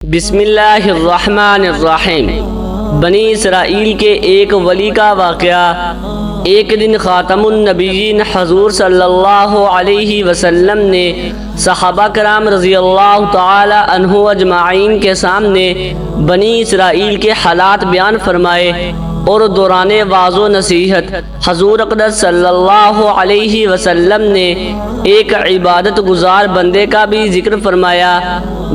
بسم اللہ الرحمن الرحیم۔ بنی اسرائیل کے ایک ولی کا واقعہ۔ ایک دن خاتم النبیین حضور صلی اللہ علیہ وسلم نے صحابہ کرام رضی اللہ تعالی عنہ اجمعین کے سامنے بنی اسرائیل کے حالات بیان فرمائے اور دوران وعظ و نصیحت حضور اقدس صلی اللہ علیہ وسلم نے ایک عبادت گزار بندے کا بھی ذکر فرمایا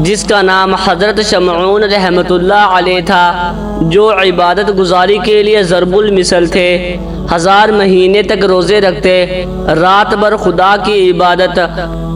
جس کا نام حضرت شمعون رحمۃ اللہ علیہ تھا، جو عبادت گزاری کے لیے ضرب المثل تھے۔ 1000 مہینے تک روزے رکھتے، رات بھر خدا کی عبادت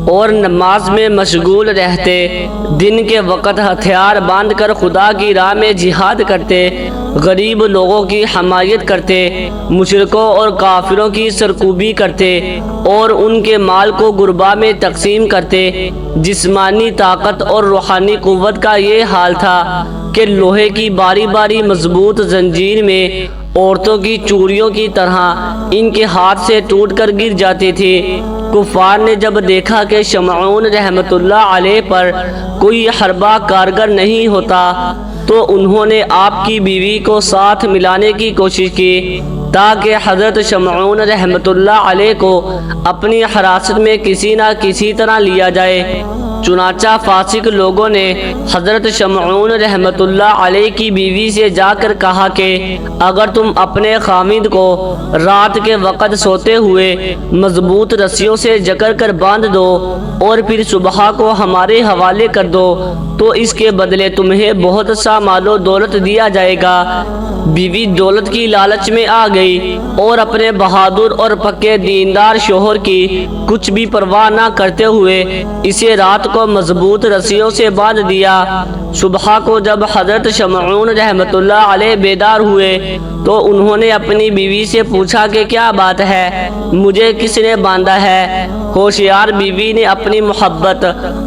اور نماز میں مشغول رہتے، دن کے وقت ہتھیار باندھ کر خدا کی راہ میں جہاد کرتے، غریب لوگوں کی حمایت کرتے، مشرکوں اور کافروں کی سرکوبی کرتے اور ان کے مال کو غربا میں تقسیم کرتے۔ جسمانی طاقت اور روحانی قوت کا یہ حال تھا کہ لوہے کی باری باری مضبوط زنجیر میں عورتوں کی چوڑیوں کی طرح ان کے ہاتھ سے ٹوٹ کر گر جاتی تھی۔ کفار نے جب دیکھا کہ شمعون رحمۃ اللہ علیہ پر کوئی حربہ کارگر نہیں ہوتا تو انہوں نے آپ کی بیوی کو ساتھ ملانے کی کوشش کی تاکہ حضرت شمعون رحمۃ اللہ علیہ کو اپنی حراست میں کسی نہ کسی طرح لیا جائے۔ چنانچہ فاسق لوگوں نے حضرت شمعون رحمۃ اللہ علیہ کی بیوی سے جا کر کہا کہ اگر تم اپنے خاوند کو رات کے وقت سوتے ہوئے مضبوط رسیوں سے جکڑ کر باندھ دو اور پھر صبح کو ہمارے حوالے کر دو تو اس کے بدلے تمہیں بہت سا مال و دولت دیا جائے گا۔ بیوی دولت کی لالچ میں آ گئی اور اپنے بہادر اور پکے دیندار شوہر کی کچھ بھی پرواہ نہ کرتے ہوئے اسے رات کو مضبوط رسیوں سے باندھ دیا۔ صبح کو جب حضرت شمعون رحمۃ اللہ علیہ بیدار ہوئے تو انہوں نے اپنی بیوی سے پوچھا کہ کیا بات ہے، مجھے کس نے باندھا ہے؟ ہوشیار بیوی نے اپنی محبت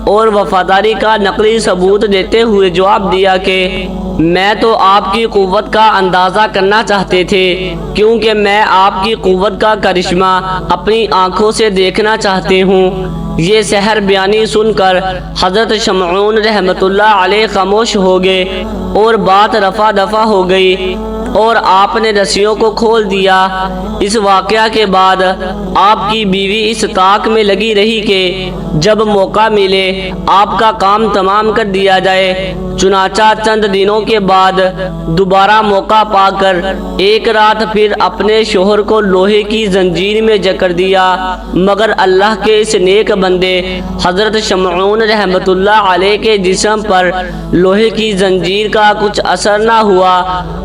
اور وفاداری کا نقلی ثبوت دیتے ہوئے جواب دیا کہ میں تو آپ کی قوت کا اندازہ کرنا چاہتے تھے، کیونکہ میں آپ کی قوت کا کرشمہ اپنی آنکھوں سے دیکھنا چاہتے ہوں۔ یہ سحر بیانی سن کر حضرت شمعون رحمۃ اللہ علیہ خاموش ہو گئے اور بات رفع دفع ہو گئی اور آپ نے رسیوں کو کھول دیا۔ اس واقعہ کے بعد آپ کی بیوی اس طاق میں لگی رہی کہ جب موقع ملے آپ کا کام تمام کر دیا جائے۔ چنانچہ چند دنوں کے بعد دوبارہ موقع پا کر ایک رات پھر اپنے شوہر کو لوہے کی زنجیر میں جکڑ دیا، مگر اللہ کے اس نیک بندے حضرت شمعون رحمۃ اللہ علیہ کے جسم پر لوہے کی زنجیر کا کچھ اثر نہ ہوا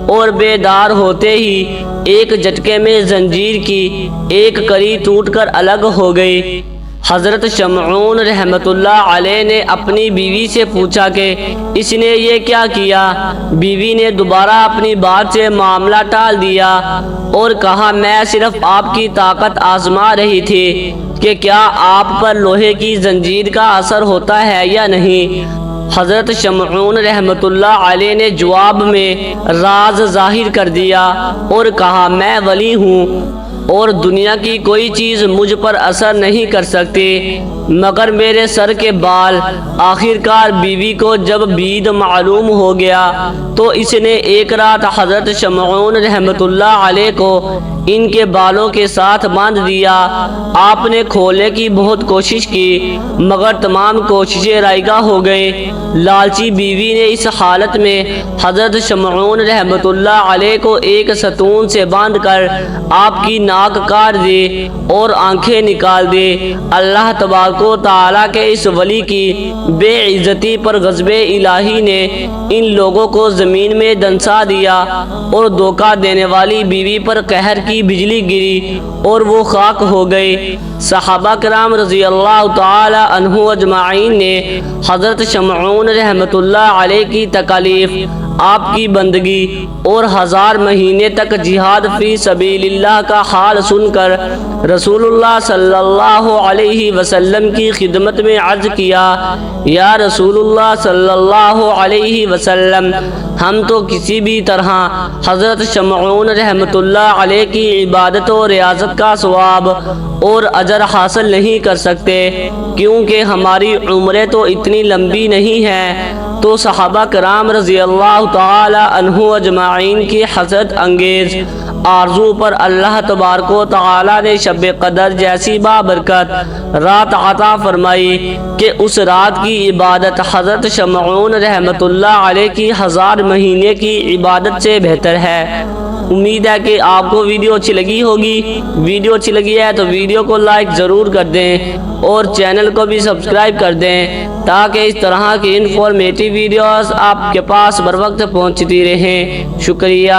اور بیدار ہوتے ہی ایک جھٹکے میں زنجیر کی ایک کڑی ٹوٹ کر الگ ہو گئی۔ حضرت شمعون رحمۃ اللہ علیہ نے اپنی بیوی سے پوچھا کہ اس نے یہ کیا کیا؟ بیوی نے دوبارہ اپنی بات سے معاملہ ٹال دیا اور کہا میں صرف آپ کی طاقت آزما رہی تھی کہ کیا آپ پر لوہے کی زنجیر کا اثر ہوتا ہے یا نہیں۔ حضرت شمعون رحمۃ اللہ علیہ نے جواب میں راز ظاہر کر دیا اور کہا میں ولی ہوں اور دنیا کی کوئی چیز مجھ پر اثر نہیں کر سکتی مگر میرے سر کے بال۔ آخرکار بیوی کو جب بید معلوم ہو گیا تو اس نے ایک رات حضرت شمعون رحمۃ اللہ علیہ کو ان کے بالوں کے ساتھ باندھ دیا۔ آپ نے کھولنے کی بہت کوشش کی مگر تمام کوششیں رائگاں ہو گئیں۔ لالچی بیوی نے اس حالت میں حضرت شمعون رحمۃ اللہ علیہ کو ایک ستون سے باندھ کر آپ کی ناک کاٹ دی اور آنکھیں نکال دی۔ اللہ تبارک و تعالیٰ کے اس ولی کی بے عزتی پر غضب الہی نے ان لوگوں کو زمین میں دنسا دیا اور دھوکہ دینے والی بیوی پر قہر کی بجلی گری اور وہ خاک ہو گئی۔ صحابہ کرام رضی اللہ تعالی عنہ اجمعین نے حضرت شمعون رحمۃ اللہ علیہ کی تکالیف، آپ کی بندگی اور 1000 مہینے تک جہاد فی سبیل اللہ کا حال سن کر رسول اللہ صلی اللہ علیہ وسلم کی خدمت میں عرض کیا یا رسول اللہ صلی اللہ علیہ وسلم، ہم تو کسی بھی طرح حضرت شمعون رحمۃ اللہ علیہ کی عبادت و ریاضت کا ثواب اور اجر حاصل نہیں کر سکتے، کیونکہ ہماری عمریں تو اتنی لمبی نہیں ہیں تو صحابہ کرام رضی اللہ تعالی عنہ اجمعین کی حسرت انگیز آرزو پر اللہ تبارک و تعالی نے شب قدر جیسی بابرکت رات عطا فرمائی کہ اس رات کی عبادت حضرت شمعون رحمۃ اللہ علیہ کی 1000 مہینے کی عبادت سے بہتر ہے۔ امید ہے کہ آپ کو ویڈیو اچھی لگی ہوگی۔ ویڈیو اچھی لگی ہے تو ویڈیو کو لائک ضرور کر دیں اور چینل کو بھی سبسکرائب کر دیں تاکہ اس طرح کی انفارمیٹیو ویڈیوز آپ کے پاس بر وقت پہنچتی رہیں۔ شکریہ۔